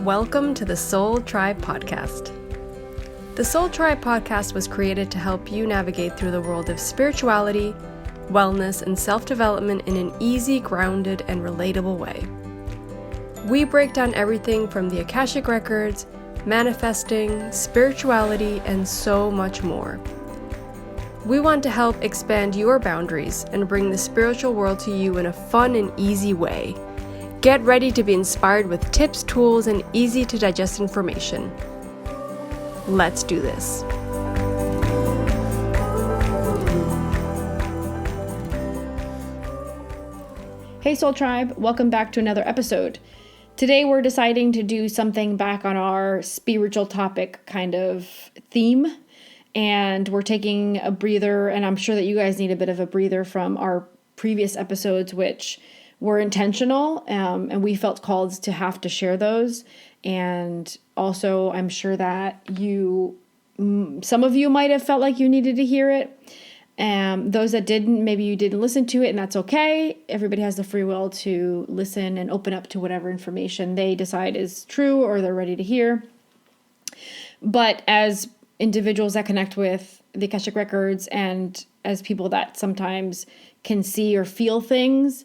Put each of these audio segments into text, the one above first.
Welcome to the Soul Tribe Podcast. The Soul Tribe Podcast was created to help you navigate through the world of spirituality, wellness, and self-development in an easy, grounded, and relatable way. We break down everything from the Akashic Records, manifesting, spirituality, and so much more. We want to help expand your boundaries and bring the spiritual world to you in a fun and easy way. Get ready to be inspired with tips, tools, and easy to digest information. Let's do this. Hey Soul Tribe, welcome back to another episode. Today we're deciding to do something back on our spiritual topic kind of theme, and we're taking a breather, and I'm sure that you guys need a bit of a breather from our previous episodes, which were intentional, and we felt called to have to share those. And also, I'm sure that some of you might have felt like you needed to hear it. Those that didn't, maybe you didn't listen to it, and that's okay. Everybody has the free will to listen and open up to whatever information they decide is true or they're ready to hear. But as individuals that connect with the Akashic Records, and as people that sometimes can see or feel things,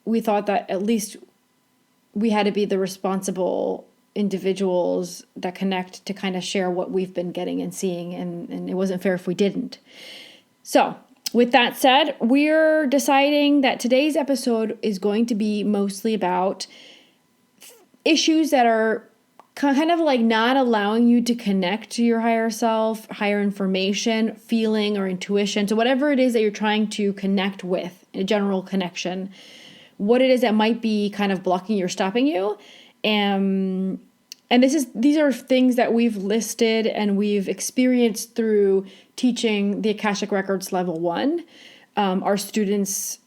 we thought that at least we had to be the responsible individuals that connect to kind of share what we've been getting and seeing, and it wasn't fair if we didn't. So with that said, we're deciding that today's episode is going to be mostly about issues that are kind of like not allowing you to connect to your higher self, higher information, feeling, or intuition. So whatever it is that you're trying to connect with, a general connection, what it is that might be kind of blocking you or stopping you. And these are things that we've listed and we've experienced through teaching the Akashic Records Level 1. Our students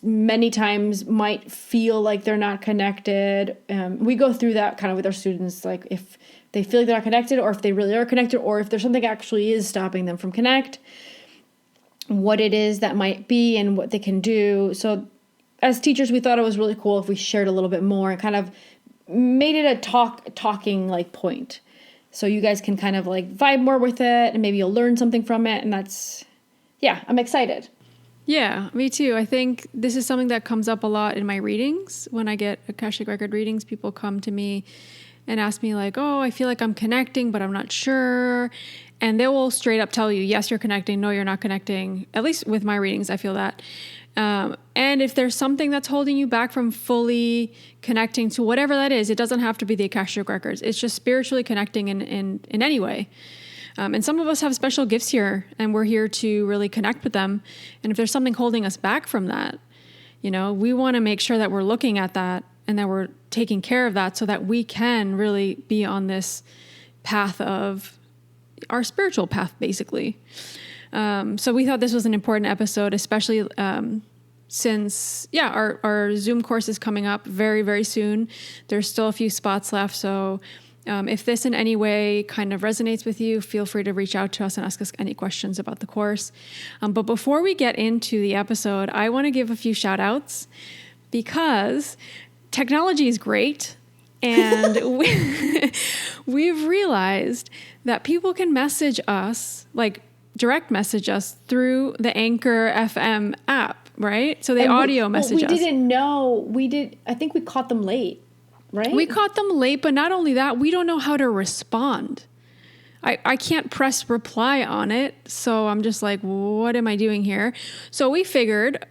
many times might feel like they're not connected. We go through that kind of with our students, like if they feel like they're not connected, or if they really are connected, or if there's something actually is stopping them from connect, what it is that might be and what they can do. So as teachers, we thought it was really cool if we shared a little bit more and kind of made it a talking like point. So you guys can kind of like vibe more with it, and maybe you'll learn something from it. And I'm excited. Yeah, me too. I think this is something that comes up a lot in my readings. When I get Akashic Record readings, people come to me and ask me like, oh, I feel like I'm connecting, but I'm not sure. And they will straight up tell you, yes, you're connecting. No, you're not connecting. At least with my readings, I feel that. And if there's something that's holding you back from fully connecting to whatever that is, it doesn't have to be the Akashic Records. It's just spiritually connecting in any way. And some of us have special gifts here, and we're here to really connect with them. And if there's something holding us back from that, we want to make sure that we're looking at that and that we're taking care of that so that we can really be on this path of our spiritual path, basically. So we thought this was an important episode, especially since, our Zoom course is coming up very, very soon. There's still a few spots left. So if this in any way kind of resonates with you, feel free to reach out to us and ask us any questions about the course. But before we get into the episode, I want to give a few shout outs because technology is great. And we've realized that people can message us, like direct message us through the Anchor FM app, right? So they audio message us. We didn't know. I think we caught them late, right? We caught them late, but not only that, we don't know how to respond. I can't press reply on it. So I'm just like, what am I doing here? So we figured,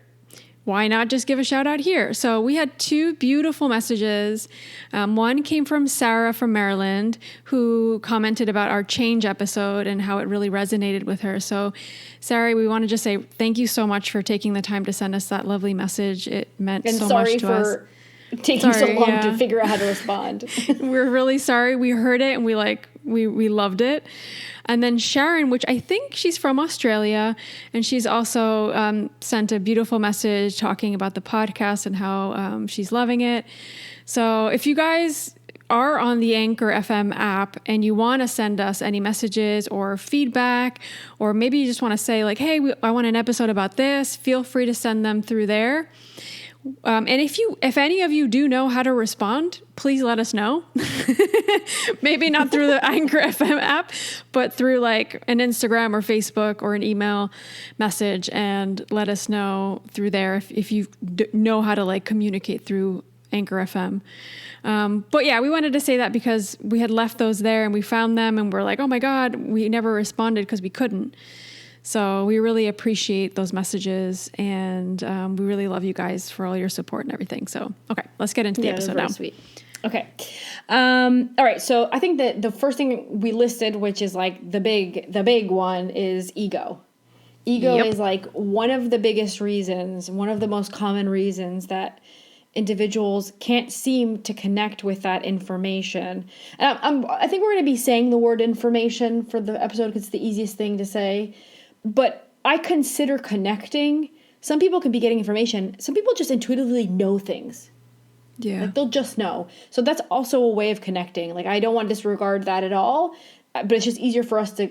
why not just give a shout out here? So we had two beautiful messages. One came from Sarah from Maryland, who commented about our change episode and how it really resonated with her. So Sarah, we want to just say thank you so much for taking the time to send us that lovely message. It meant so much to us. And sorry for taking so long to figure out how to respond. We're really sorry. We heard it and we loved it. And then Sharon, which I think she's from Australia, and she's also sent a beautiful message talking about the podcast and how she's loving it. So if you guys are on the Anchor FM app and you want to send us any messages or feedback, or maybe you just want to say like, hey, I want an episode about this, feel free to send them through there. And if any of you do know how to respond, please let us know. Maybe not through the Anchor FM app, but through like an Instagram or Facebook or an email message, and let us know through there if you know how to like communicate through Anchor FM. But yeah, we wanted to say that because we had left those there and we found them and we're like, oh my God, we never responded because we couldn't. So we really appreciate those messages, and we really love you guys for all your support and everything. So, okay, let's get into the episode now. Sweet. Okay. All right. So I think that the first thing we listed, which is like the big one, is ego. Ego is like one of the biggest reasons, one of the most common reasons that individuals can't seem to connect with that information. And I think we're going to be saying the word information for the episode because it's the easiest thing to say. But I consider connecting. Some people can be getting information. Some people just intuitively know things. Yeah. Like they'll just know. So that's also a way of connecting. Like I don't want to disregard that at all, but it's just easier for us to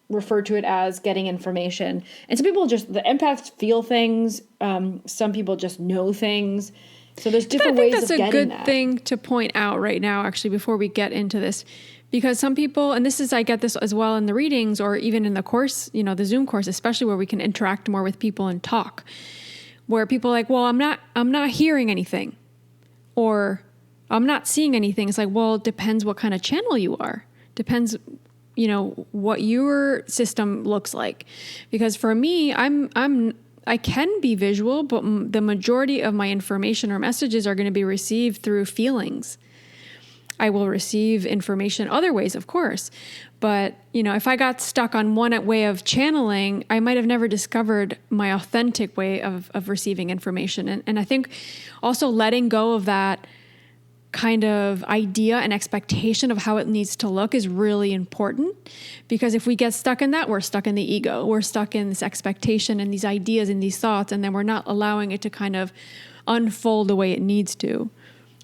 refer to it as getting information. And some people the empaths feel things. Some people just know things. So there's different ways of getting that. I think that's a good thing to point out right now, actually, before we get into this. Because some people, and I get this as well in the readings or even in the course, the Zoom course, especially where we can interact more with people and talk, where people are like, well, I'm not hearing anything, or I'm not seeing anything. It's like, well, it depends what kind of channel you are. Depends, what your system looks like. Because for me, I can be visual, but the majority of my information or messages are going to be received through feelings. I will receive information other ways, of course. But, if I got stuck on one way of channeling, I might have never discovered my authentic way of receiving information. And I think also letting go of that kind of idea and expectation of how it needs to look is really important. Because if we get stuck in that, we're stuck in the ego. We're stuck in this expectation and these ideas and these thoughts, and then we're not allowing it to kind of unfold the way it needs to.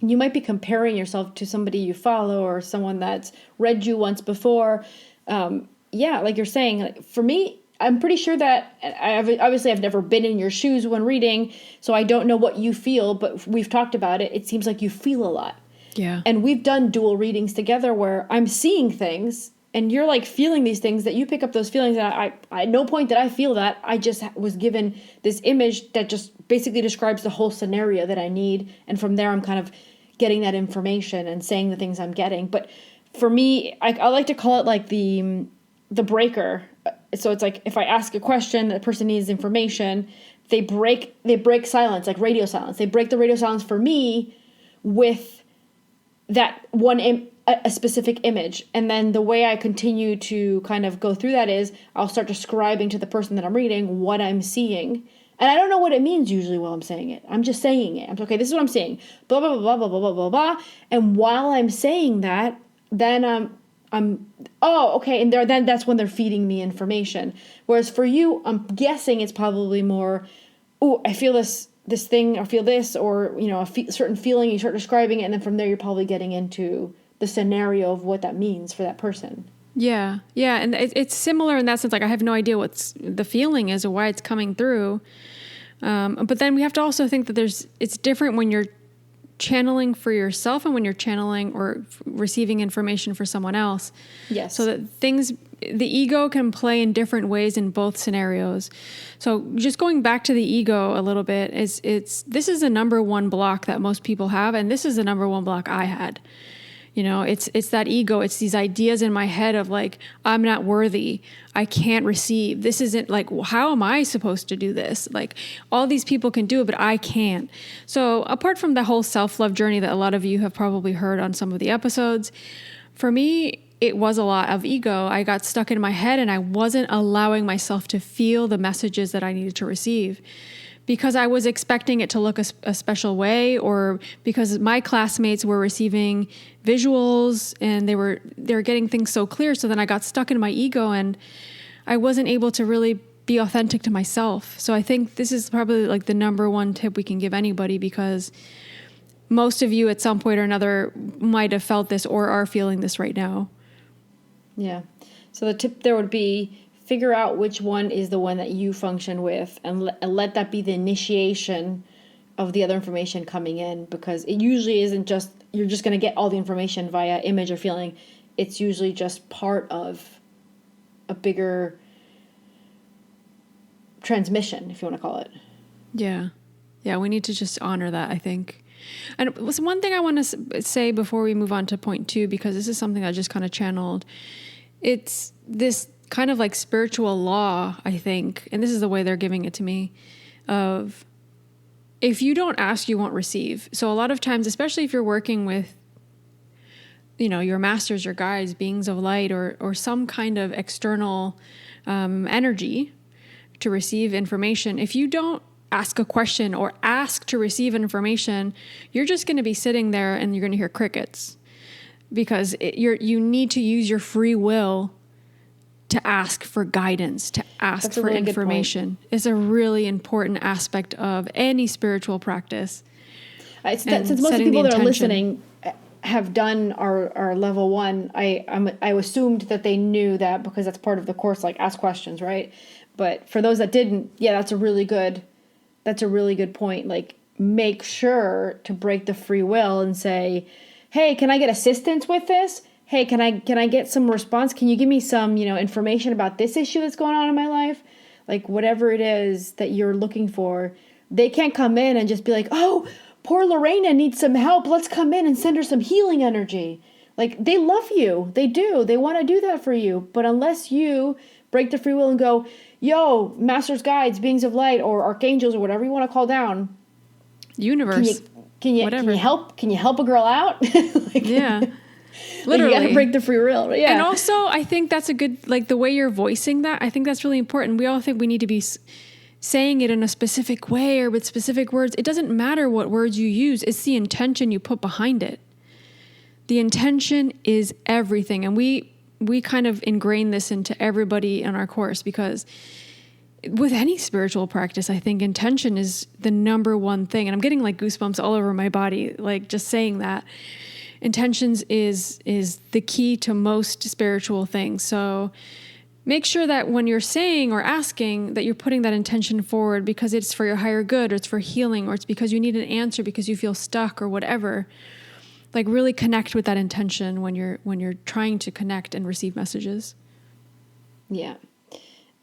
You might be comparing yourself to somebody you follow or someone that's read you once before. Like you're saying, for me, I'm pretty sure that I've never been in your shoes when reading, so I don't know what you feel, but we've talked about it. It seems like you feel a lot. Yeah. And we've done dual readings together where I'm seeing things and you're like feeling these things, that you pick up those feelings. And I at no point did I feel that. I just was given this image that just basically describes the whole scenario that I need. And from there, I'm kind of getting that information and saying the things I'm getting. But for me, I like to call it like the breaker. So it's like if I ask a question, the person needs information, they break silence, like radio silence. They break the radio silence for me with that a specific image. And then the way I continue to kind of go through that is I'll start describing to the person that I'm reading what I'm seeing. And I don't know what it means usually while I'm saying it. I'm just saying it. I'm okay, this is what I'm saying. Blah, blah, blah, blah, blah, blah, blah, blah. And while I'm saying that, then and that's when they're feeding me information. Whereas for you, I'm guessing it's probably more, I feel this thing, or feel this, or, certain feeling, you start describing it, and then from there you're probably getting into the scenario of what that means for that person. Yeah. Yeah. And it's similar in that sense. Like I have no idea what the feeling is or why it's coming through. But then we have to also think that it's different when you're channeling for yourself and when you're channeling or receiving information for someone else. Yes. So that the ego can play in different ways in both scenarios. So just going back to the ego a little bit, this is the number one block that most people have. And this is the number one block I had. It's that ego. It's these ideas in my head of like, I'm not worthy. I can't receive. This isn't like, how am I supposed to do this? Like all these people can do it, but I can't. So apart from the whole self-love journey that a lot of you have probably heard on some of the episodes, for me, it was a lot of ego. I got stuck in my head and I wasn't allowing myself to feel the messages that I needed to receive. Because I was expecting it to look a special way, or because my classmates were receiving visuals and they were getting things so clear. So then I got stuck in my ego and I wasn't able to really be authentic to myself. So I think this is probably like the number one tip we can give anybody, because most of you at some point or another might have felt this or are feeling this right now. Yeah. So the tip there would be, figure out which one is the one that you function with, and let that be the initiation of the other information coming in, because it usually isn't just, you're just going to get all the information via image or feeling. It's usually just part of a bigger transmission, if you want to call it. Yeah. Yeah, we need to just honor that, I think. And it was one thing I want to say before we move on to point 2, because this is something I just kind of channeled. It's this kind of like spiritual law, I think, and this is the way they're giving it to me, of if you don't ask, you won't receive. So a lot of times, especially if you're working with, you know, your masters, your guides, beings of light, or some kind of external energy to receive information, if you don't ask a question or ask to receive information, you're just going to be sitting there and you're going to hear crickets, because you need to use your free will to ask for guidance, to ask for really information. Is a really important aspect of any spiritual practice. Since most of the people that are listening have done our level 1, I assumed that they knew that, because that's part of the course, like ask questions, right? But for those that didn't, yeah, that's a really good point. Like, make sure to break the free will and say, hey, can I get assistance with this? Hey, can I get some response? Can you give me some, information about this issue that's going on in my life? Like, whatever it is that you're looking for, they can't come in and just be like, oh, poor Lorena needs some help. Let's come in and send her some healing energy. Like, they love you. They do. They want to do that for you. But unless you break the free will and go, yo, masters, guides, beings of light, or archangels, or whatever you want to call down, universe, can you help a girl out? Yeah. Literally. You got to break the free will. Yeah. And also, I think that's a good, like, the way you're voicing that, I think that's really important. We all think we need to be saying it in a specific way or with specific words. It doesn't matter what words you use. It's the intention you put behind it. The intention is everything. And we kind of ingrain this into everybody in our course, because with any spiritual practice, I think intention is the number one thing. And I'm getting like goosebumps all over my body, like just saying that. Intentions is the key to most spiritual things. So make sure that when you're saying or asking, that you're putting that intention forward, because it's for your higher good, or it's for healing, or it's because you need an answer because you feel stuck or whatever. Like, really connect with that intention when you're trying to connect and receive messages. Yeah.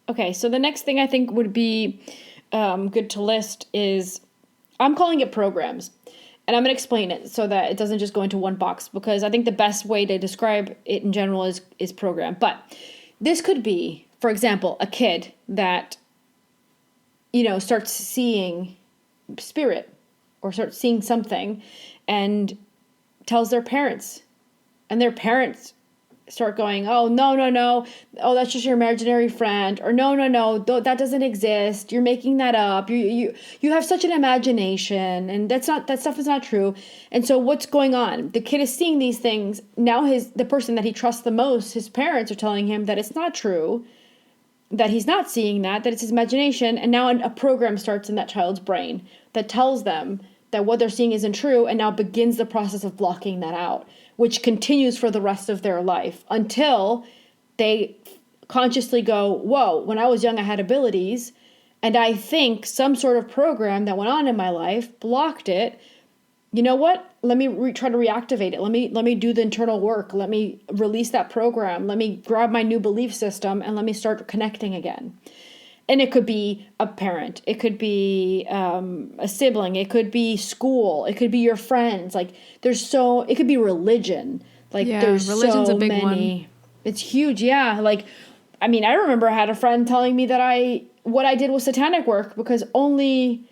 Okay, so the next thing I think would be good to list is, I'm calling it programs. And I'm going to explain it so that it doesn't just go into one box, because I think the best way to describe it in general is program. But this could be, for example, a kid that, starts seeing spirit or starts seeing something and tells their parents, and their parents start going, oh, no, oh, that's just your imaginary friend, or no, that doesn't exist, you're making that up, you have such an imagination, and that stuff is not true. And so what's going on? The kid is seeing these things. Now the person that he trusts the most, his parents, are telling him that it's not true, that he's not seeing that it's his imagination, and now a program starts in that child's brain that tells them that what they're seeing isn't true, and now begins the process of blocking that out, which continues for the rest of their life until they consciously go, whoa, when I was young, I had abilities, and I think some sort of program that went on in my life blocked it. You know what? Let me try to reactivate it. Let me do the internal work. Let me release that program. Let me grab my new belief system and let me start connecting again. And it could be a parent. It could be a sibling. It could be school. It could be your friends. Like, it could be religion. Like, there's religion's so a big many. One. It's huge. Yeah. Like, I mean, I remember I had a friend telling me that what I did was satanic work, because only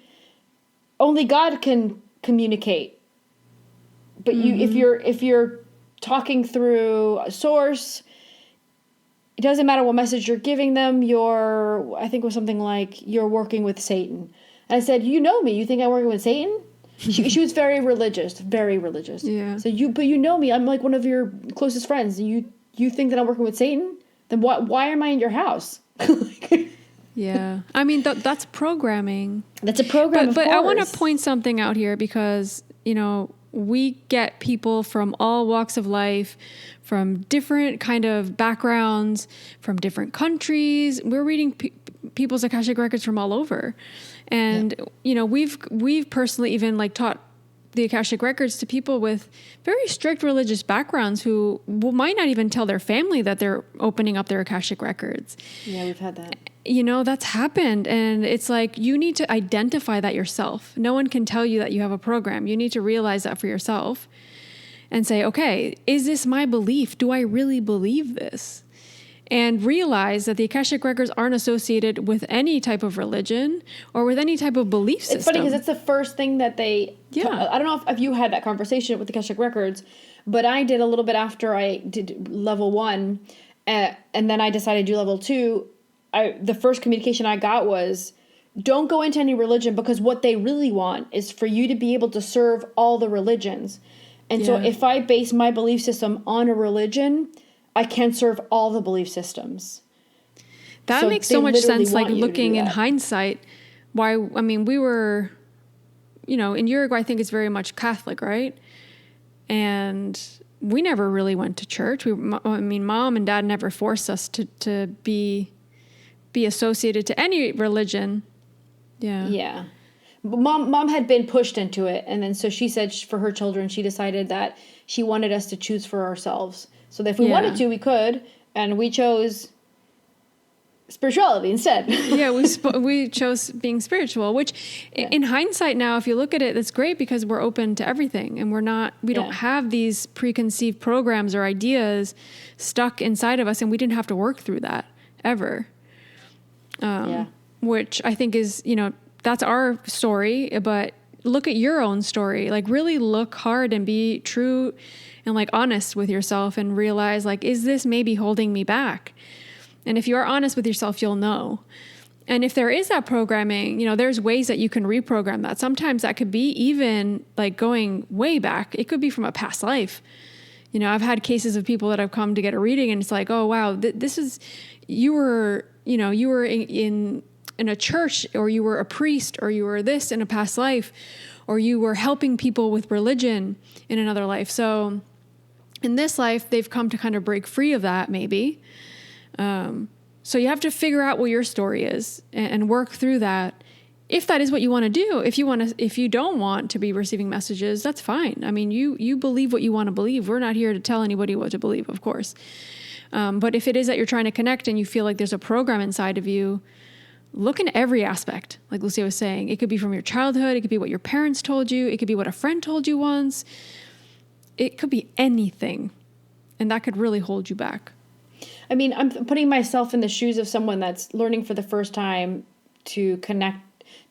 God can communicate. But if you're talking through a source, it doesn't matter what message you're giving them. I think it was something like, you're working with Satan. And I said, you know me. You think I'm working with Satan? She was very religious, very religious. Yeah. So but you know me. I'm like one of your closest friends. You think that I'm working with Satan? Then why am I in your house? Yeah. I mean, that's programming. That's a program, But I want to point something out here, because, we get people from all walks of life, from different kind of backgrounds, from different countries. We're reading people's Akashic records from all over. And, you know, we've personally even like taught the Akashic records to people with very strict religious backgrounds who might not even tell their family that they're opening up their Akashic records. Yeah, we've had that. You know, that's happened. And it's like, you need to identify that yourself. No one can tell you that you have a program. You need to realize that for yourself and say, okay, is this my belief? Do I really believe this? And realize that the Akashic records aren't associated with any type of religion or with any type of belief system. It's funny because it's the first thing that they... Yeah. I don't know if you had that conversation with the Akashic records, but I did a little bit after I did level 1, and then I decided to do level 2. The first communication I got was, don't go into any religion, because what they really want is for you to be able to serve all the religions. And so if I base my belief system on a religion, I can serve all the belief systems. That makes so much sense, like looking in hindsight. Why, I mean, we were, you know, in Uruguay, I think it's very much Catholic, right? And we never really went to church. Mom and dad never forced us to be associated to any religion. Yeah. Yeah. Mom had been pushed into it. And then so she said for her children, she decided that she wanted us to choose for ourselves. So that if we wanted to, we could. And we chose spirituality instead. Yeah, we chose being spiritual, which in hindsight now, if you look at it, that's great because we're open to everything. And we don't have these preconceived programs or ideas stuck inside of us. And we didn't have to work through that ever. Which I think is, you know, that's our story, but look at your own story. Like really look hard and be true and like honest with yourself and realize like, is this maybe holding me back? And if you are honest with yourself, you'll know. And if there is that programming, you know, there's ways that you can reprogram that. Sometimes that could be even like going way back. It could be from a past life. You know, I've had cases of people that have come to get a reading and it's like, oh, wow, this is, you were in a church, or you were a priest, or you were this in a past life, or you were helping people with religion in another life. So in this life, they've come to kind of break free of that maybe. So you have to figure out what your story is and work through that. If that is what you want to do, if you don't want to be receiving messages, that's fine. I mean, you believe what you want to believe. We're not here to tell anybody what to believe, of course. But if it is that you're trying to connect and you feel like there's a program inside of you, look in every aspect. Like Lucia was saying, it could be from your childhood. It could be what your parents told you. It could be what a friend told you once. It could be anything. And that could really hold you back. I mean, I'm putting myself in the shoes of someone that's learning for the first time to connect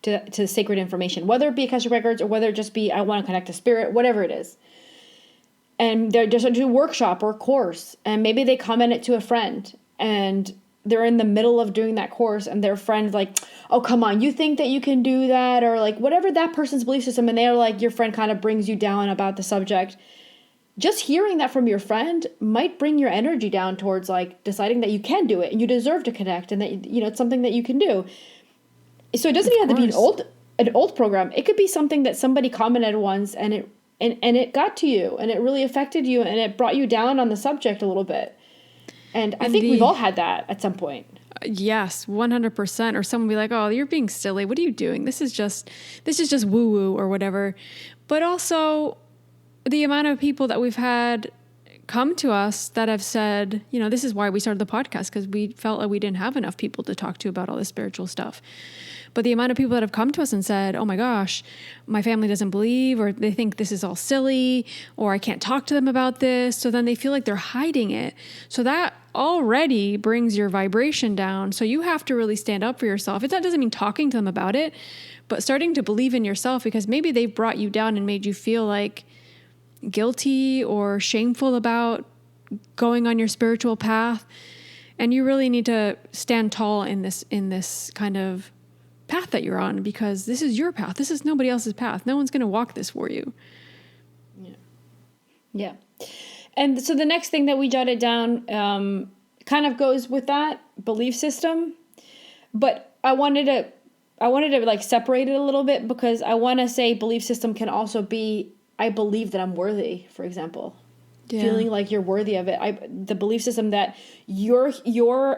to sacred information, whether it be Akashic records or whether it just be, I want to connect to spirit, whatever it is. And they're just doing a workshop or course, and maybe they comment it to a friend, and they're in the middle of doing that course, and their friend's like, oh, come on, you think that you can do that? Or like whatever that person's belief system, and they're like, your friend kind of brings you down about the subject. Just hearing that from your friend might bring your energy down towards like deciding that you can do it and you deserve to connect, and that, you know, it's something that you can do. So it doesn't even have to be an old program. It could be something that somebody commented once and it got to you and it really affected you and it brought you down on the subject a little bit. And I think we've all had that at some point. Yes, 100%. Or someone be like, oh, you're being silly. What are you doing? This is just woo woo or whatever. But also the amount of people that we've had come to us that have said, you know, this is why we started the podcast, because we felt like we didn't have enough people to talk to about all this spiritual stuff. But the amount of people that have come to us and said, oh my gosh, my family doesn't believe, or they think this is all silly, or I can't talk to them about this. So then they feel like they're hiding it. So that already brings your vibration down. So you have to really stand up for yourself. That doesn't mean talking to them about it, but starting to believe in yourself, because maybe they've brought you down and made you feel like guilty or shameful about going on your spiritual path. And you really need to stand tall in this kind of path that you're on, because this is your path. This is nobody else's path. No one's going to walk this for you. Yeah. And so the next thing that we jotted down kind of goes with that belief system, but I wanted to like separate it a little bit, because I want to say belief system can also be, I believe that I'm worthy, for example. feeling like you're worthy of it. The belief system that you're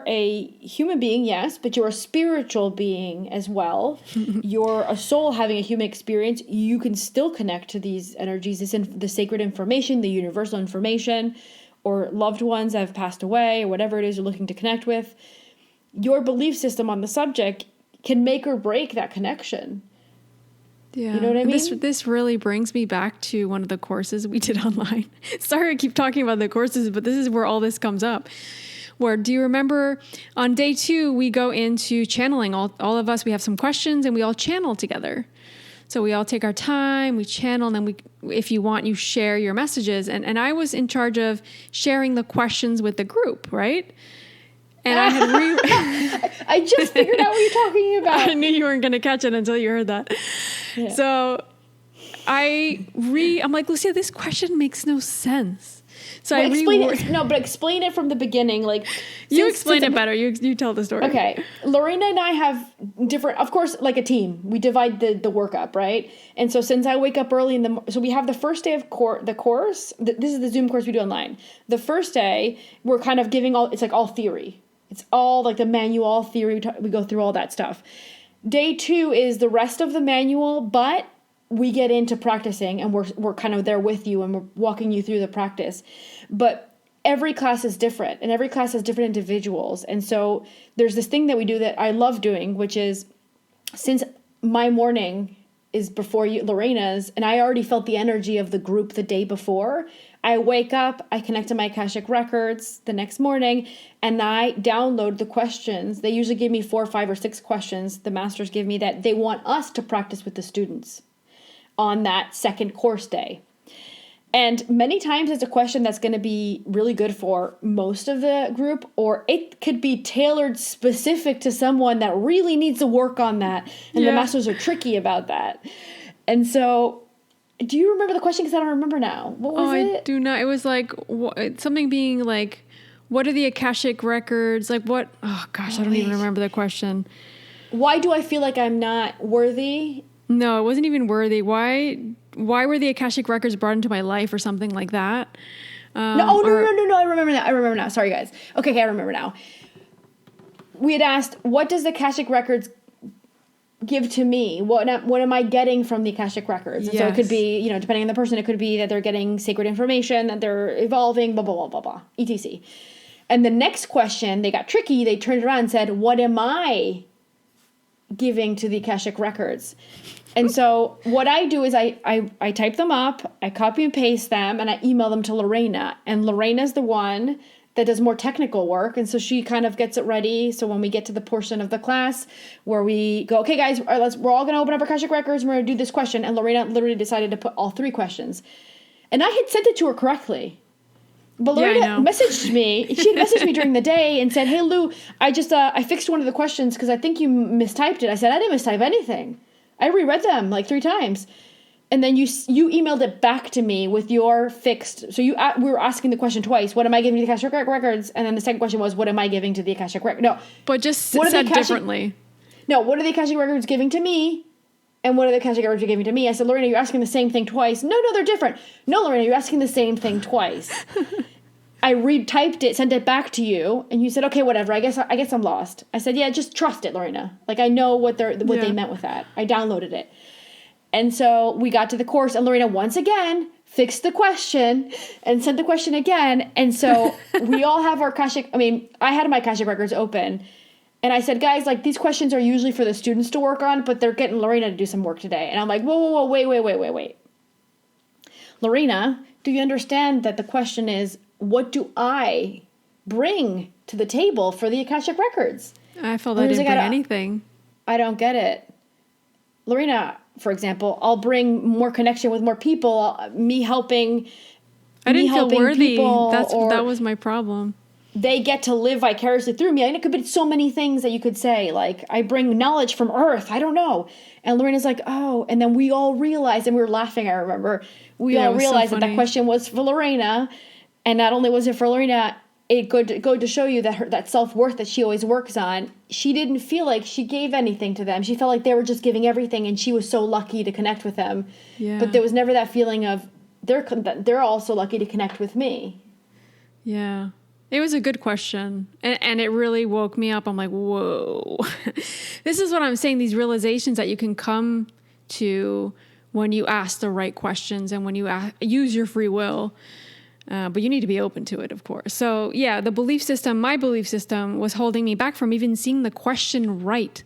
a human being, yes, but you're a spiritual being as well. You're a soul having a human experience. You can still connect to these energies, the sacred information, the universal information, or loved ones that have passed away, or whatever it is you're looking to connect with. Your belief system on the subject can make or break that connection. Yeah. You know what I mean? This really brings me back to one of the courses we did online. Sorry, I keep talking about the courses, but this is where all this comes up. Where, do you remember on day 2, we go into channeling. All of us, we have some questions and we all channel together. So we all take our time, we channel, and then if you want, you share your messages. And I was in charge of sharing the questions with the group, right? And I had I just figured out what you're talking about. I knew you weren't going to catch it until you heard that. Yeah. So I'm like, Lucia, this question makes no sense. So well, explain it from the beginning. Like you explain it better. You tell the story. Okay. Lorena and I have different, of course, like a team. We divide the work up, right? And so since I wake up early so we have the first day of the course. This is the Zoom course we do online. The first day, we're kind of giving it's like all theory. It's all like the manual theory. We go through all that stuff. Day 2 is the rest of the manual, but we get into practicing, and we're kind of there with you, and we're walking you through the practice. But every class is different, and every class has different individuals. And so there's this thing that we do that I love doing, which is, since my morning is before Lorena's, and I already felt the energy of the group the day before, I wake up, I connect to my Akashic records the next morning, and I download the questions. They usually give me 4, 5, or 6 questions. The masters give me that they want us to practice with the students on that second course day. And many times it's a question that's going to be really good for most of the group, or it could be tailored specific to someone that really needs to work on that. And the masters are tricky about that. And so, do you remember the question? Because I don't remember now. What was it? I do not. It was like something being like, what are the Akashic records? Like what? Oh gosh, I don't even remember the question. Why do I feel like I'm not worthy? No, it wasn't even worthy. Why were the Akashic records brought into my life or something like that? No. I remember now. Sorry, guys. Okay, I remember now. We had asked, what does the Akashic records give to me? What am I getting from the Akashic records? And so it could be, depending on the person, it could be that they're getting sacred information, that they're evolving, blah, blah, blah, blah, blah, etc. And the next question, they got tricky. They turned around and said, what am I giving to the Akashic records? And so what I do is I type them up, I copy and paste them, and I email them to Lorena. And Lorena's the one that does more technical work, and so she kind of gets it ready. So when we get to the portion of the class where we go, okay, guys, we're all going to open up our Akashic records, and we're going to do this question. And Lorena literally decided to put all 3 questions. And I had sent it to her correctly. But Lorena messaged me. She had messaged me during the day and said, hey, Lou, I fixed one of the questions because I think you mistyped it. I said, I didn't mistype anything. I reread them like 3 times. And then you emailed it back to me with your fixed. So we were asking the question twice. What am I giving to the Akashic records? And then the second question was, what am I giving to the Akashic records? No. But just said differently. No, what are the Akashic records giving to me? And what are the Akashic records giving to me? I said, Lorena, you're asking the same thing twice. No, they're different. No, Lorena, you're asking the same thing twice. I retyped it, sent it back to you, and you said, okay, whatever. I guess I'm lost. I said, yeah, just trust it, Lorena. Like, I know what they meant with that. I downloaded it. And so we got to the course, and Lorena once again fixed the question and sent the question again. And so we all have our Akashic. I had my Akashic records open, and I said, guys, like, these questions are usually for the students to work on, but they're getting Lorena to do some work today. And I'm like, whoa, wait. Lorena, do you understand that the question is, what do I bring to the table for the Akashic records? I felt I didn't bring anything. I don't get it. Lorena, for example, I'll bring more connection with more people, me helping. I didn't feel worthy. That was my problem. They get to live vicariously through me. I mean, it could be so many things that you could say. Like, I bring knowledge from Earth. I don't know. And Lorena's like, oh. And then we all realized, and we were laughing, I remember. We all realized that question was for Lorena. And not only was it for Lorena, it go to show you that that self-worth that she always works on, she didn't feel like she gave anything to them. She felt like they were just giving everything, and she was so lucky to connect with them. Yeah. But there was never that feeling of, they're also lucky to connect with me. Yeah. It was a good question. And it really woke me up. I'm like, whoa. This is what I'm saying. These realizations that you can come to when you ask the right questions and when you use your free will. But you need to be open to it, of course. So yeah, my belief system was holding me back from even seeing the question right.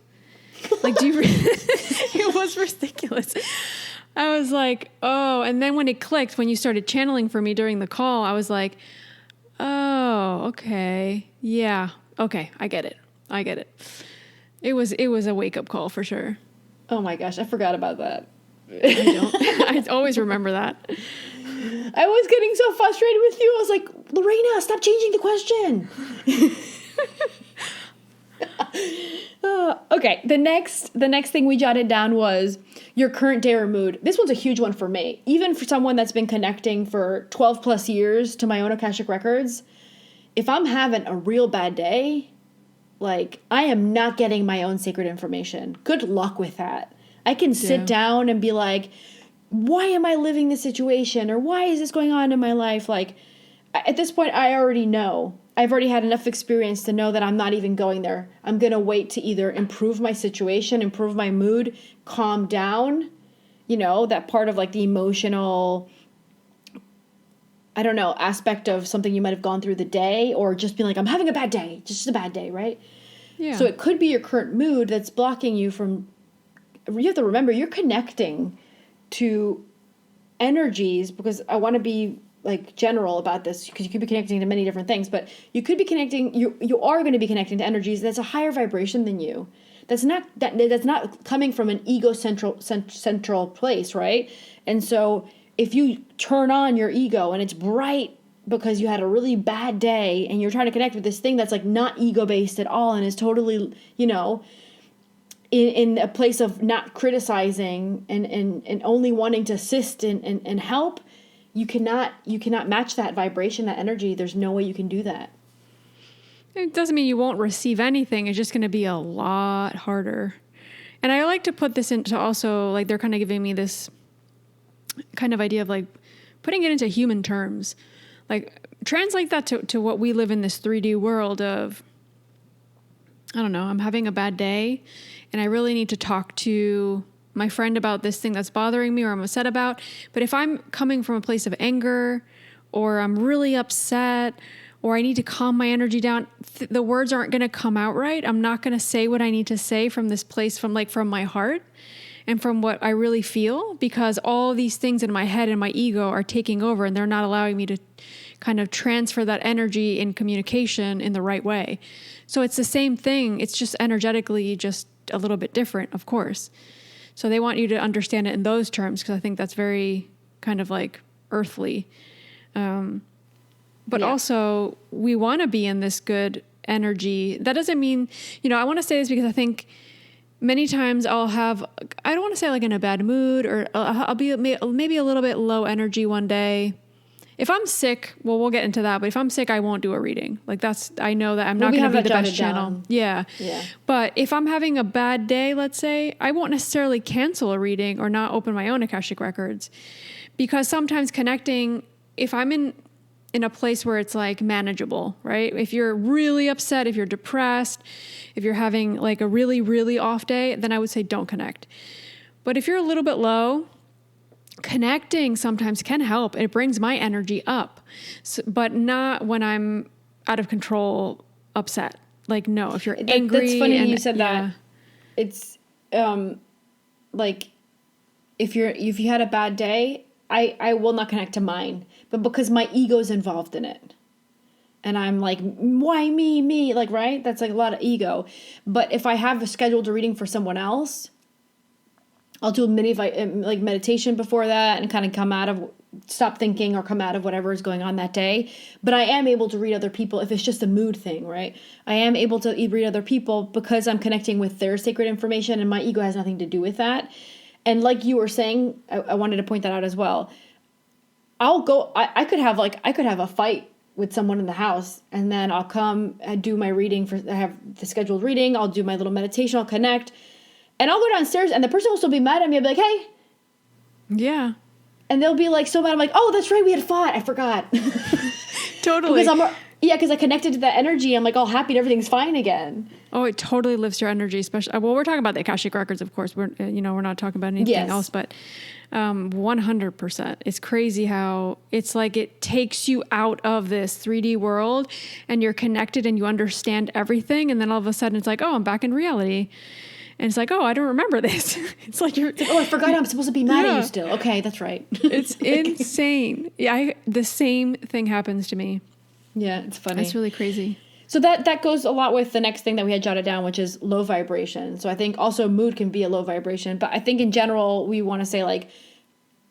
Like, it was ridiculous. I was like, oh, and then when it clicked, when you started channeling for me during the call, I was like, oh, okay. Yeah. Okay. I get it. It was a wake up call for sure. Oh my gosh. I forgot about that. I always remember that. I was getting so frustrated with you. I was like, Lorena, stop changing the question. Okay. The next thing we jotted down was your current day or mood. This one's a huge one for me. Even for someone that's been connecting for 12 plus years to my own Akashic records, if I'm having a real bad day, like, I am not getting my own sacred information. Good luck with that. I can sit down and be like, why am I living this situation? Or why is this going on in my life? Like, at this point, I already know. I've already had enough experience to know that I'm not even going there. I'm going to wait to either improve my situation, improve my mood, calm down, that part of like the emotional, I don't know, aspect of something you might have gone through the day, or just being like, I'm having a bad day, just a bad day, right? Yeah. So it could be your current mood that's blocking you from, you have to remember, you're connecting to energies, because I want to be like general about this, because you could be connecting to many different things, but you could be connecting, you are going to be connecting to energies that's a higher vibration than you. That's not coming from an ego central place, right? And so if you turn on your ego and it's bright because you had a really bad day and you're trying to connect with this thing that's like not ego based at all and is totally, in a place of not criticizing and only wanting to assist and help, you cannot match that vibration, that energy. There's no way you can do that. It doesn't mean you won't receive anything. It's just going to be a lot harder. And I like to put this into also, like, they're kind of giving me this kind of idea of like putting it into human terms. Like, translate that to what we live in this 3D world of, I don't know, I'm having a bad day and I really need to talk to my friend about this thing that's bothering me or I'm upset about. But if I'm coming from a place of anger, or I'm really upset, or I need to calm my energy down, the words aren't going to come out right. I'm not going to say what I need to say from this place, from my heart and from what I really feel, because all these things in my head and my ego are taking over and they're not allowing me to kind of transfer that energy in communication in the right way. So it's the same thing. It's just energetically just a little bit different, of course. So they want you to understand it in those terms, because I think that's very kind of like earthly. But also we want to be in this good energy. That doesn't mean, I want to say this because I think many times I don't want to say like in a bad mood, or I'll be maybe a little bit low energy one day. If I'm sick, well, we'll get into that. But if I'm sick, I won't do a reading. Like I know that I'm not going to be the best channel. Yeah. But if I'm having a bad day, let's say, I won't necessarily cancel a reading or not open my own Akashic records, because sometimes connecting, if I'm in a place where it's like manageable, right? If you're really upset, if you're depressed, if you're having like a really, really off day, then I would say don't connect. But if you're a little bit low, connecting sometimes can help. It brings my energy up, but not when I'm out of control, upset. Like, no, if you're angry. That's funny you said that. It's like if you had a bad day, I will not connect to mine, but because my ego's involved in it. And I'm like, why me? Like, right? That's like a lot of ego. But if I have a scheduled reading for someone else, I'll do like meditation before that and kind of stop thinking or come out of whatever is going on that day. But I am able to read other people if it's just a mood thing, right? I am able to read other people because I'm connecting with their sacred information, and my ego has nothing to do with that. And like you were saying, I wanted to point that out as well. I could have a fight with someone in the house, and then I'll come and do my reading. I have the scheduled reading. I'll do my little meditation. I'll connect. And I'll go downstairs and the person will still be mad at me. I'll be like, hey. Yeah. And they'll be like so mad. I'm like, oh, that's right, we had fought. I forgot. Totally. Because I connected to that energy. I'm like all happy and everything's fine again. Oh, it totally lifts your energy, especially. Well, we're talking about the Akashic Records, of course. We're not talking about anything else, but 100%. It's crazy how it's like it takes you out of this 3D world and you're connected and you understand everything. And then all of a sudden it's like, oh, I'm back in reality. And it's like, oh, I don't remember this. It's like I forgot I'm supposed to be mad at you still. Okay, that's right. It's insane. Yeah, the same thing happens to me. Yeah, it's funny. It's really crazy. So that goes a lot with the next thing that we had jotted down, which is low vibration. So I think also mood can be a low vibration, but I think in general we want to say like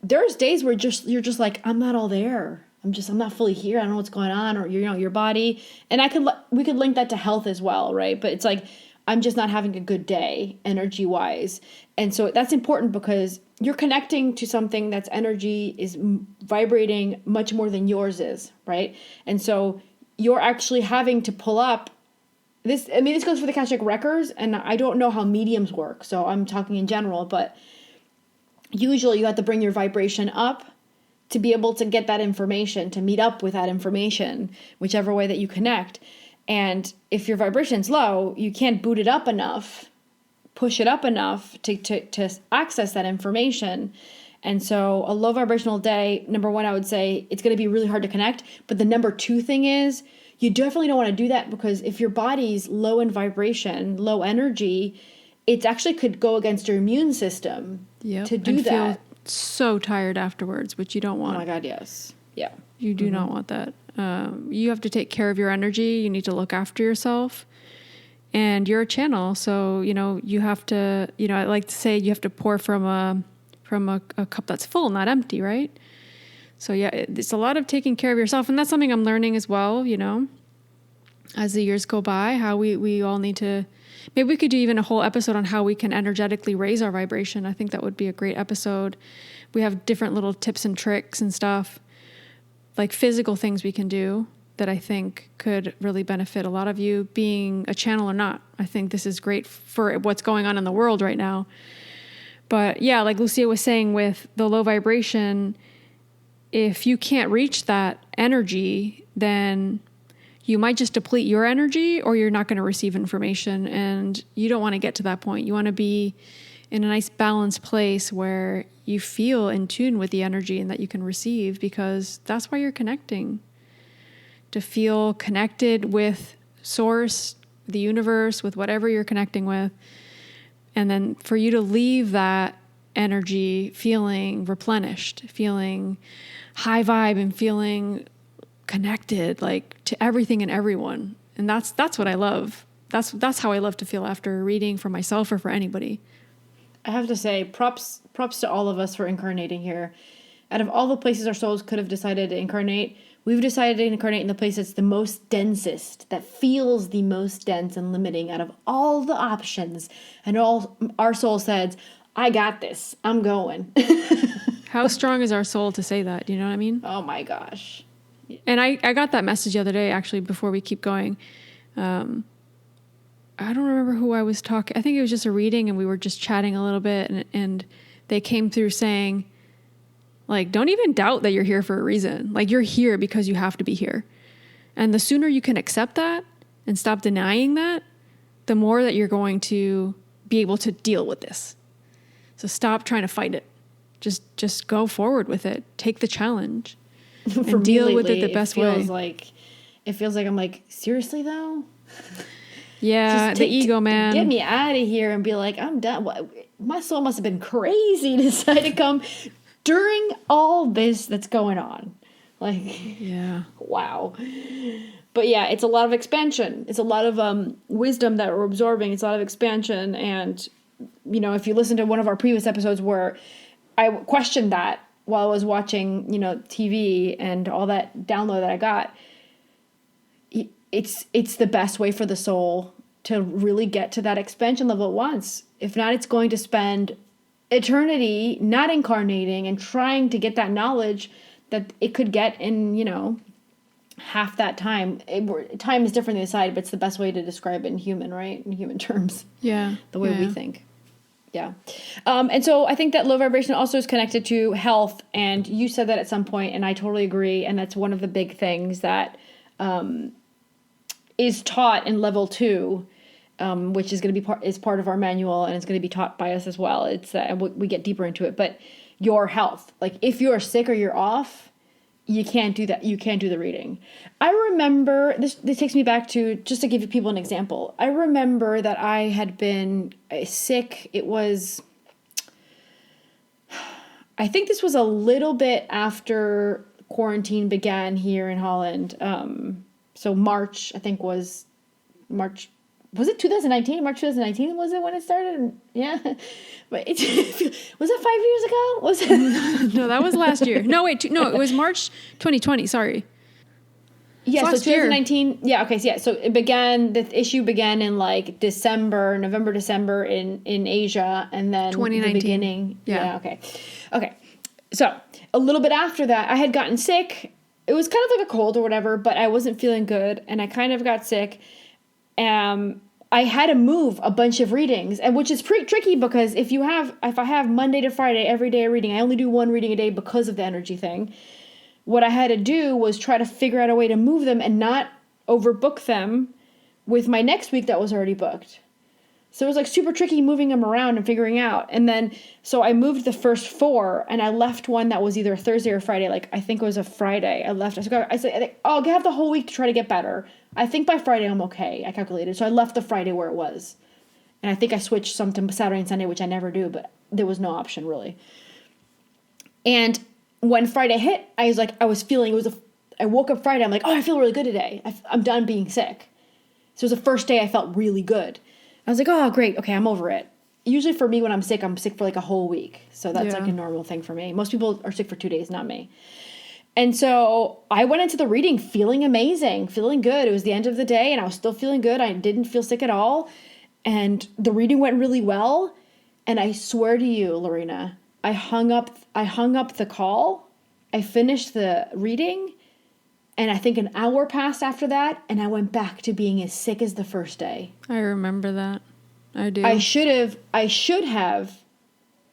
there's days where you're just like, I'm not all there. I'm not fully here. I don't know what's going on, or your body. And we could link that to health as well, right? But it's like I'm just not having a good day energy wise. And so that's important because you're connecting to something that's energy is vibrating much more than yours is, right? And so you're actually having to pull up this. I mean, this goes for the Akashic Records, and I don't know how mediums work, so I'm talking in general, but usually you have to bring your vibration up to be able to get that information, to meet up with that information, whichever way that you connect. And if your vibration's low, you can't boot it up enough, push it up enough to access that information. And so a low vibrational day, number one, I would say it's going to be really hard to connect. But the number two thing is you definitely don't want to do that, because if your body's low in vibration, low energy, it actually could go against your immune system to do that. Feel so tired afterwards, which you don't want. Oh my God, yes. Yeah. You do not want that. You have to take care of your energy. You need to look after yourself. And you're a channel. So, you have to, I like to say you have to pour from a cup that's full, not empty, right? So yeah, it's a lot of taking care of yourself. And that's something I'm learning as well, as the years go by, how we all need to, maybe we could do even a whole episode on how we can energetically raise our vibration. I think that would be a great episode. We have different little tips and tricks and stuff, like physical things we can do that I think could really benefit a lot of you, being a channel or not. I think this is great for what's going on in the world right now. But yeah, like Lucia was saying with the low vibration, if you can't reach that energy, then you might just deplete your energy, or you're not going to receive information. And you don't want to get to that point. You want to be in a nice balanced place where you feel in tune with the energy and that you can receive, because that's why you're connecting. To feel connected with source, the universe, with whatever you're connecting with. And then for you to leave that energy feeling replenished, feeling high vibe, and feeling connected, like to everything and everyone. And that's what I love. That's how I love to feel after reading, for myself or for anybody. I have to say, props to all of us for incarnating here. Out of all the places our souls could have decided to incarnate, we've decided to incarnate in the place that's the most densest, that feels the most dense and limiting out of all the options. And all our soul said, I got this. I'm going. How strong is our soul to say that? Do you know what I mean? Oh my gosh. And I got that message the other day, actually, before we keep going. I don't remember who I was talking. I think it was just a reading, and we were just chatting a little bit, and they came through saying, like, don't even doubt that you're here for a reason. Like, you're here because you have to be here. And the sooner you can accept that and stop denying that, the more that you're going to be able to deal with this. So stop trying to fight it. Just go forward with it. Take the challenge and deal with it the best way. It feels like I'm like, seriously though? Yeah, the ego, man. Get me out of here and be like, I'm done. My soul must have been crazy to decide to come during all this that's going on. Like, yeah. Wow. But yeah, it's a lot of expansion. It's a lot of wisdom that we're absorbing. It's a lot of expansion. And, if you listen to one of our previous episodes where I questioned that while I was watching, TV and all that download that I got, it's the best way for the soul to really get to that expansion level at once. If not, it's going to spend eternity not incarnating and trying to get that knowledge that it could get in, half that time. Time is different than the side, but it's the best way to describe it in human, right? In human terms. Yeah. The way we think. Yeah. And so I think that low vibration also is connected to health. And you said that at some point, and I totally agree. And that's one of the big things that is taught in level 2, which is going to be part of our manual, and it's going to be taught by us as well. It's we get deeper into it. But your health, like if you're sick or you're off, you can't do that. You can't do the reading. I remember, this takes me back to, just to give people an example. I remember that I had been sick. It was, I think this was a little bit after quarantine began here in Holland. So March, I think was it 2019? March 2019 was it when it started? Yeah. But was it 5 years ago? Was it? No, that was last year. No, wait. No, it was March 2020. Sorry. Yeah, so 2019. Year. Yeah, okay. So yeah, so the issue began in like November, December in Asia, and then 2019. The beginning. Yeah, okay. Okay. So a little bit after that, I had gotten sick. It was kind of like a cold or whatever, but I wasn't feeling good, and I kind of got sick. I had to move a bunch of readings, and which is pretty tricky because if I have Monday to Friday every day a reading, I only do one reading a day because of the energy thing. What I had to do was try to figure out a way to move them and not overbook them with my next week that was already booked. So it was like super tricky moving them around and figuring out. And then, so I moved the first 4 and I left one that was either a Thursday or Friday. Like I think it was a Friday. I said, I'll have the whole week to try to get better. I think by Friday I'm okay. I calculated. So I left the Friday where it was. And I think I switched some to Saturday and Sunday, which I never do, but there was no option really. And when Friday hit, I woke up Friday. I'm like, oh, I feel really good today. I'm done being sick. So it was the first day I felt really good. I was like, oh, great. Okay, I'm over it. Usually for me, when I'm sick for like a whole week. So that's like a normal thing for me. Most people are sick for 2 days, not me. And so I went into the reading feeling amazing, feeling good. It was the end of the day and I was still feeling good. I didn't feel sick at all. And the reading went really well. And I swear to you, Lorena, I hung up the call. I finished the reading. And I think an hour passed after that, and I went back to being as sick as the first day. I remember that. I do. I should have.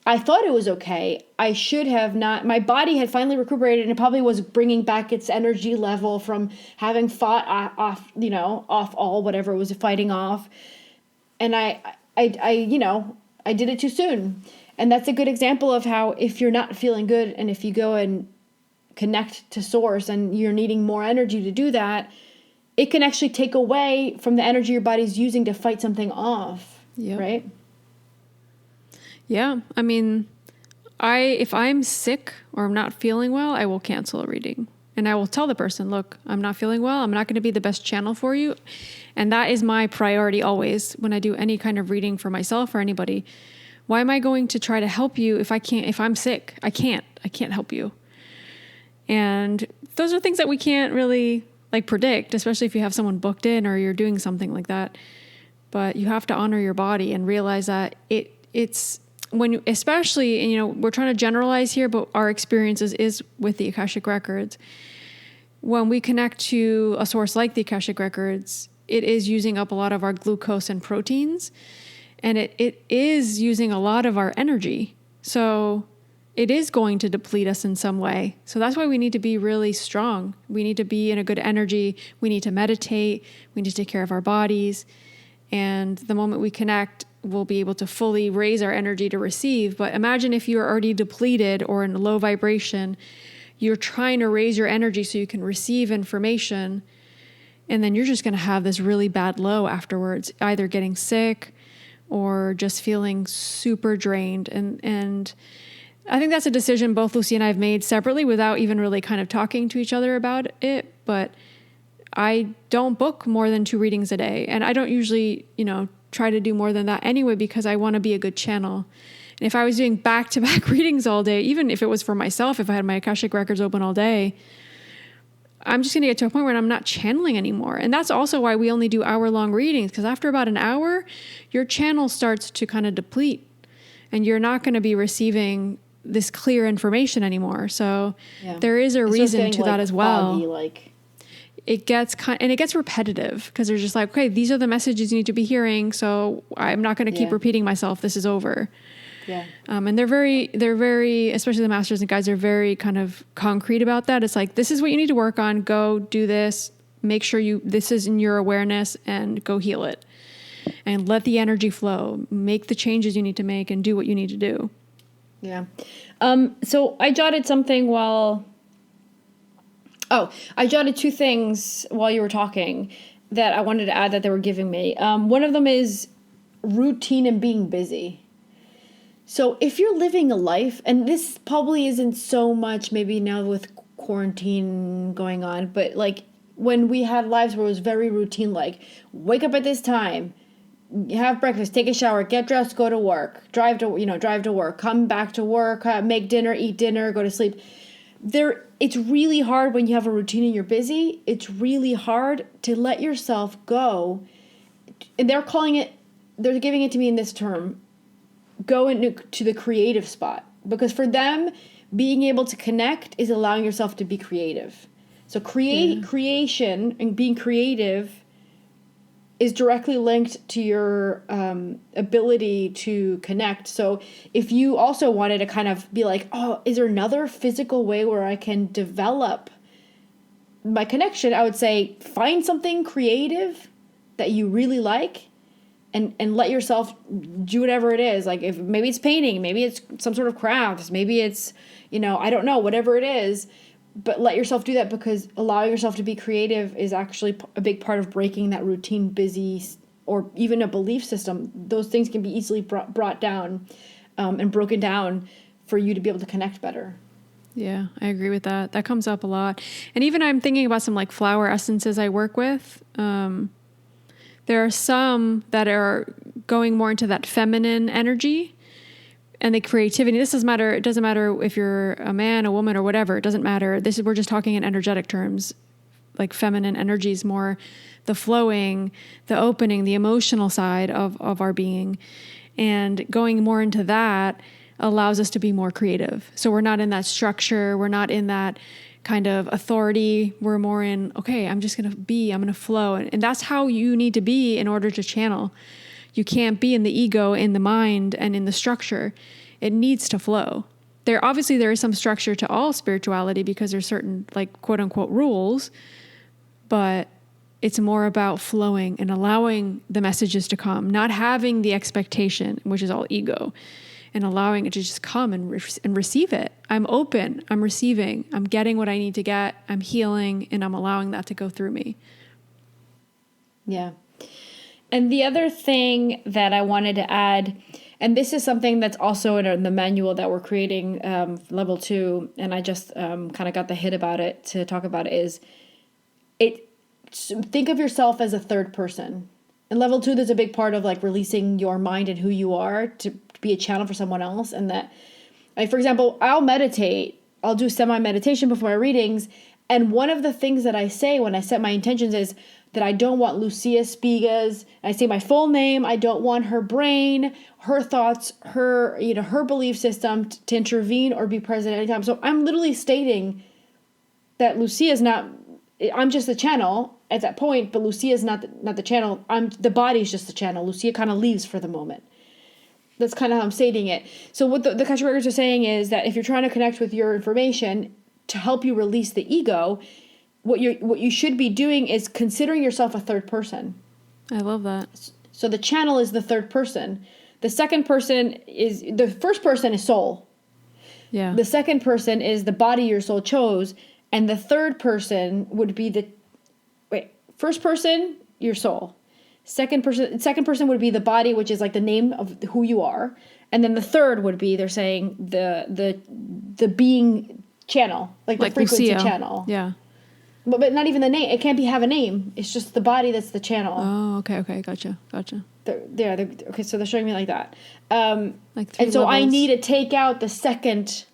I thought it was okay. I should have not. My body had finally recuperated, and it probably was bringing back its energy level from having fought off all whatever it was fighting off. And I did it too soon. And that's a good example of how if you're not feeling good, and if you go and connect to source and you're needing more energy to do that, it can actually take away from the energy your body's using to fight something off. Yep. Right? Yeah. I mean, if I'm sick or I'm not feeling well, I will cancel a reading. And I will tell the person, look, I'm not feeling well. I'm not going to be the best channel for you. And that is my priority always when I do any kind of reading for myself or anybody. Why am I going to try to help you if I'm sick? I can't help you. And those are things that we can't really predict, especially if you have someone booked in or you're doing something like that. But you have to honor your body and realize that it's when, especially, we're trying to generalize here, but our experiences is with the Akashic Records. When we connect to a source like the Akashic Records, it is using up a lot of our glucose and proteins, and it is using a lot of our energy. So it is going to deplete us in some way. So that's why we need to be really strong. We need to be in a good energy. We need to meditate. We need to take care of our bodies. And the moment we connect, we'll be able to fully raise our energy to receive. But imagine if you're already depleted or in low vibration, you're trying to raise your energy so you can receive information. And then you're just going to have this really bad low afterwards, either getting sick or just feeling super drained. And I think that's a decision both Lucy and I have made separately without even really kind of talking to each other about it. But I don't book more than 2 readings a day. And I don't usually, try to do more than that anyway, because I want to be a good channel. And if I was doing back-to-back readings all day, even if it was for myself, if I had my Akashic Records open all day, I'm just going to get to a point where I'm not channeling anymore. And that's also why we only do hour-long readings, because after about an hour, your channel starts to kind of deplete and you're not going to be receiving this clear information anymore. So there is a reason to that as well. Foggy, it gets repetitive because they're just like, okay, these are the messages you need to be hearing. So I'm not going to keep repeating myself. This is over. Yeah. And they're very, especially the masters and guides are very kind of concrete about that. It's like, this is what you need to work on. Go do this. Make sure this is in your awareness and go heal it and let the energy flow, make the changes you need to make and do what you need to do. Yeah. So I jotted something I jotted two things while you were talking that I wanted to add that they were giving me. One of them is routine and being busy. So if you're living a life, and this probably isn't so much maybe now with quarantine going on, but like when we had lives where it was very routine, like wake up at this time, have breakfast, take a shower, get dressed, go to work, drive to work, come back to work, make dinner, eat dinner, go to sleep. It's really hard when you have a routine and you're busy. It's really hard to let yourself go. And they're giving it to me in this term, go into the creative spot. Because for them, being able to connect is allowing yourself to be creative. So creation and being creative is directly linked to your ability to connect. So if you also wanted to kind of be like, oh, is there another physical way where I can develop my connection? I would say find something creative that you really like and let yourself do whatever it is. Like if maybe it's painting, maybe it's some sort of crafts, maybe it's, I don't know, whatever it is. But let yourself do that, because allowing yourself to be creative is actually a big part of breaking that routine, busy, or even a belief system. Those things can be easily brought down and broken down for you to be able to connect better. Yeah, I agree with that. That comes up a lot. And even I'm thinking about some like flower essences I work with. There are some that are going more into that feminine energy and the creativity. This doesn't matter. It doesn't matter if you're a man, a woman, or whatever. It doesn't matter. We're just talking in energetic terms. Like feminine energy is more the flowing, the opening, the emotional side of our being. And going more into that allows us to be more creative. So we're not in that structure. We're not in that kind of authority. We're more in, okay, I'm going to flow. And that's how you need to be in order to channel. You can't be in the ego, in the mind, and in the structure. It needs to flow. There is some structure to all spirituality because there's certain like quote unquote rules, but it's more about flowing and allowing the messages to come, not having the expectation, which is all ego, and allowing it to just come and receive it. I'm open, I'm receiving, I'm getting what I need to get, I'm healing, and I'm allowing that to go through me. Yeah. And the other thing that I wanted to add, and this is something that's also in the manual that we're creating, level 2, and I just kind of got the hit about it to talk about it, is think of yourself as a third person. In level 2, there's a big part of like releasing your mind and who you are to be a channel for someone else. And that, like, for example, I'll meditate. I'll do semi-meditation before my readings. And one of the things that I say when I set my intentions is that I don't want Lucia Spiga's, I say my full name, I don't want her brain, her thoughts, her belief system to intervene or be present at any time. So I'm literally stating that Lucia's not, I'm just the channel at that point, but Lucia's not the channel. The body's just the channel. Lucia kind of leaves for the moment. That's kind of how I'm stating it. So what the Akashic Records are saying is that if you're trying to connect with your information to help you release the ego, what you should be doing is considering yourself a third person. I love that. So the channel is the third person. The first person is soul. Yeah. The second person is the body your soul chose, and the third person would be first person, your soul. Second person would be the body, which is like the name of who you are, and then the third would be, they're saying, the being channel, like the frequency Lucia. Channel. Yeah. But not even the name. It can't have a name. It's just the body that's the channel. Oh, okay. Gotcha. Okay, so they're showing me like that. Like 3 and so levels. I need to take out the second,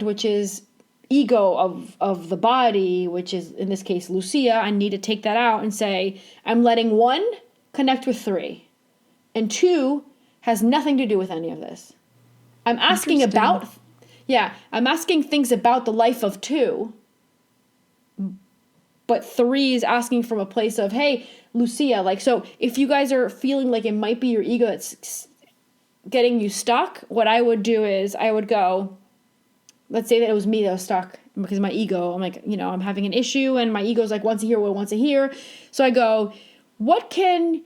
which is ego of the body, which is, in this case, Lucia. I need to take that out and say, I'm letting 1 connect with 3. And 2 has nothing to do with any of this. I'm asking I'm asking things about the life of 2, but 3 is asking from a place of, hey, Lucia, like, so if you guys are feeling like it might be your ego that's getting you stuck, what I would do is I would go, let's say that it was me that was stuck because my ego, I'm like, I'm having an issue and my ego's like, wants to hear what wants to hear. So I go, what can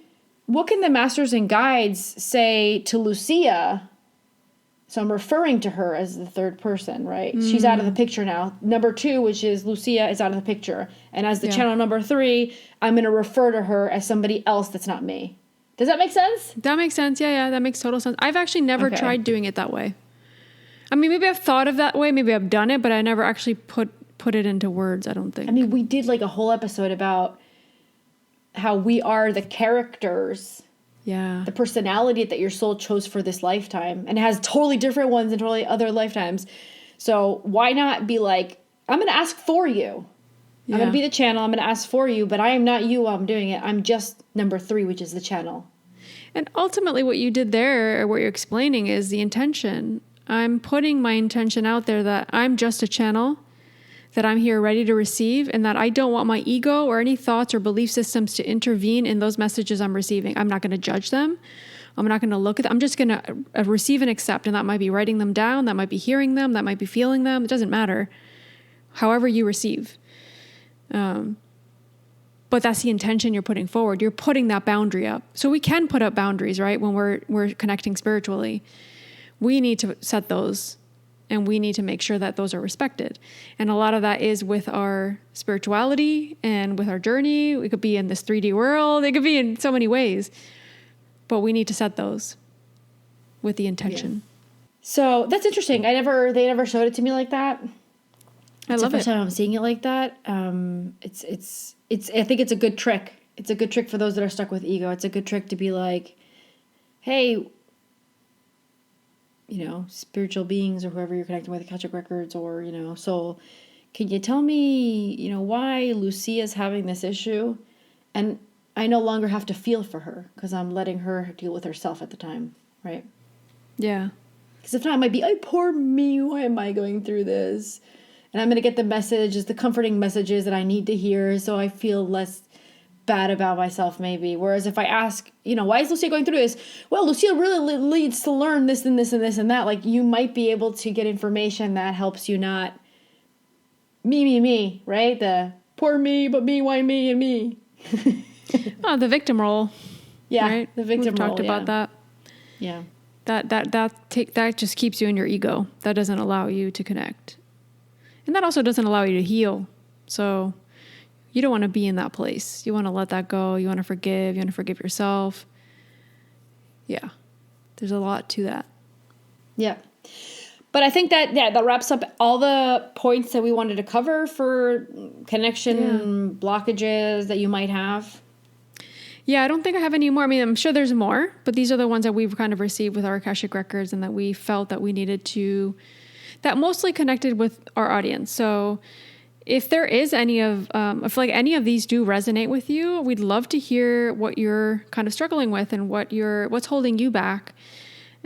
the masters and guides say to Lucia? So I'm referring to her as the third person, right? She's out of the picture now. Number 2, which is Lucia, is out of the picture. And as the channel number 3, I'm going to refer to her as somebody else that's not me. Does that make sense? That makes sense. Yeah, that makes total sense. I've actually never tried doing it that way. I mean, maybe I've thought of that way. Maybe I've done it, but I never actually put it into words, I don't think. I mean, we did like a whole episode about how we are the characters. Yeah. The personality that your soul chose for this lifetime. And it has totally different ones in totally other lifetimes. So why not be like, I'm going to ask for you. Yeah. I'm going to be the channel. I'm going to ask for you, but I am not you while I'm doing it. I'm just number 3, which is the channel. And ultimately what you did there, or what you're explaining, is the intention. I'm putting my intention out there that I'm just a channel, that I'm here ready to receive, and that I don't want my ego or any thoughts or belief systems to intervene in those messages I'm receiving. I'm not going to judge them. I'm not going to look at them. I'm just going to receive and accept. And that might be writing them down. That might be hearing them. That might be feeling them. It doesn't matter. However you receive. But that's the intention you're putting forward. You're putting that boundary up. So we can put up boundaries, right? When we're connecting spiritually, we need to set those, and we need to make sure that those are respected. And a lot of that is with our spirituality and with our journey. We could be in this 3D world. It could be in so many ways, but we need to set those with the intention. Yeah. So that's interesting. They never showed it to me like that. I love it. It's the first time I'm seeing it like that. I think it's a good trick. It's a good trick for those that are stuck with ego. It's a good trick to be like, hey, spiritual beings or whoever you're connecting with, Akashic Records or, soul, can you tell me, why Lucia's having this issue? And I no longer have to feel for her because I'm letting her deal with herself at the time, right? Yeah. Because if not, it might be, oh, poor me, why am I going through this? And I'm going to get the comforting messages that I need to hear so I feel less bad about myself maybe. Whereas if I ask, why is Lucia going through this? Well, Lucia really needs to learn this and this and this and that. Like, you might be able to get information that helps you not me, right? The poor me, but me, why me and me? The victim role. Yeah, right? the victim We've role. Talked about that. Yeah. That just keeps you in your ego. That doesn't allow you to connect. And that also doesn't allow you to heal. So you don't want to be in that place. You want to let that go. You want to forgive. You want to forgive yourself. Yeah. There's a lot to that. Yeah. But I think that wraps up all the points that we wanted to cover for connection blockages that you might have. Yeah, I don't think I have any more. I mean, I'm sure there's more, but these are the ones that we've kind of received with our Akashic Records and that we felt that we needed to, that mostly connected with our audience. So if there is if like any of these do resonate with you, we'd love to hear what you're kind of struggling with and what's holding you back,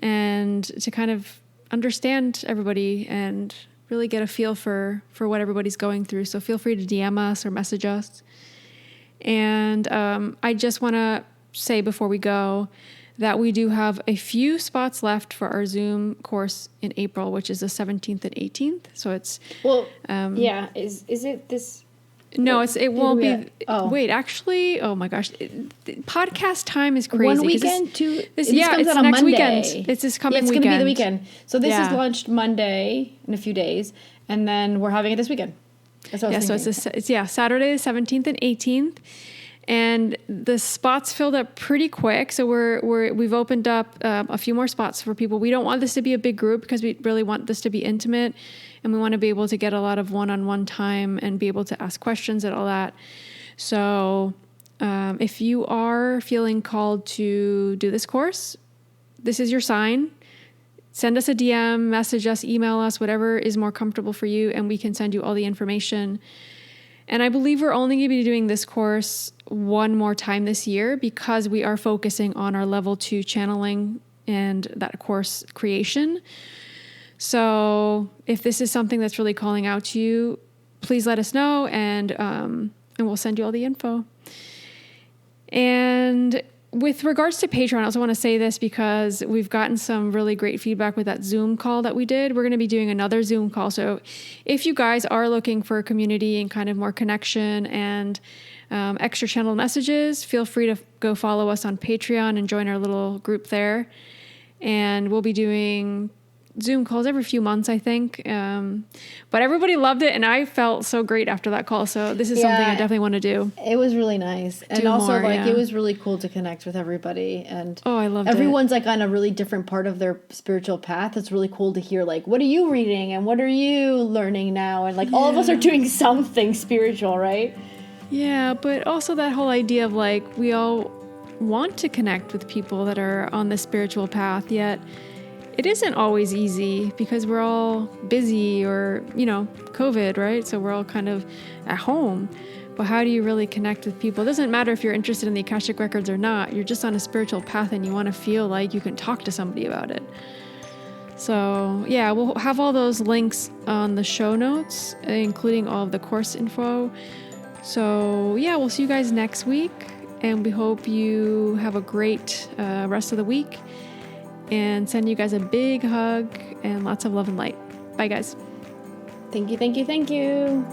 and to kind of understand everybody and really get a feel for what everybody's going through. So feel free to DM us or message us. And I just want to say before we go that we do have a few spots left for our Zoom course in April, which is the 17th and 18th. So it's... Well, is it this... No, it won't be... Oh. Wait, actually... Oh my gosh. Podcast time is crazy. One weekend to... This comes out on next Monday. Weekend. It's this coming weekend. It's going to be the weekend. So this is launched Monday in a few days, and then we're having it this weekend. That's what I was thinking. So it's Saturday the 17th and 18th. And the spots filled up pretty quick. So we've opened up a few more spots for people. We don't want this to be a big group because we really want this to be intimate. And we want to be able to get a lot of one-on-one time and be able to ask questions and all that. So if you are feeling called to do this course, this is your sign. Send us a DM, message us, email us, whatever is more comfortable for you, and we can send you all the information. And I believe we're only going to be doing this course one more time this year because we are focusing on our level 2 channeling and that course creation. So if this is something that's really calling out to you, please let us know. And and we'll send you all the info. And with regards to Patreon, I also want to say this because we've gotten some really great feedback with that Zoom call that we did. We're going to be doing another Zoom call. So if you guys are looking for a community and kind of more connection and extra channel messages, feel free to go follow us on Patreon and join our little group there. And we'll be doing Zoom calls every few months, I think. But everybody loved it, and I felt so great after that call. So this is something I definitely want to do. It was really nice. And also, it was really cool to connect with everybody. And I loved it. Everyone's like on a really different part of their spiritual path. It's really cool to hear, like, what are you reading and what are you learning now? And like all of us are doing something spiritual, right? Yeah, but also that whole idea of like we all want to connect with people that are on the spiritual path, yet it isn't always easy because we're all busy or, COVID, right? So we're all kind of at home. But how do you really connect with people? It doesn't matter if you're interested in the Akashic Records or not. You're just on a spiritual path and you want to feel like you can talk to somebody about it. So yeah, we'll have all those links on the show notes, including all of the course info. So yeah, we'll see you guys next week. And we hope you have a great rest of the week. And send you guys a big hug and lots of love and light. Bye, guys. Thank you, thank you, thank you.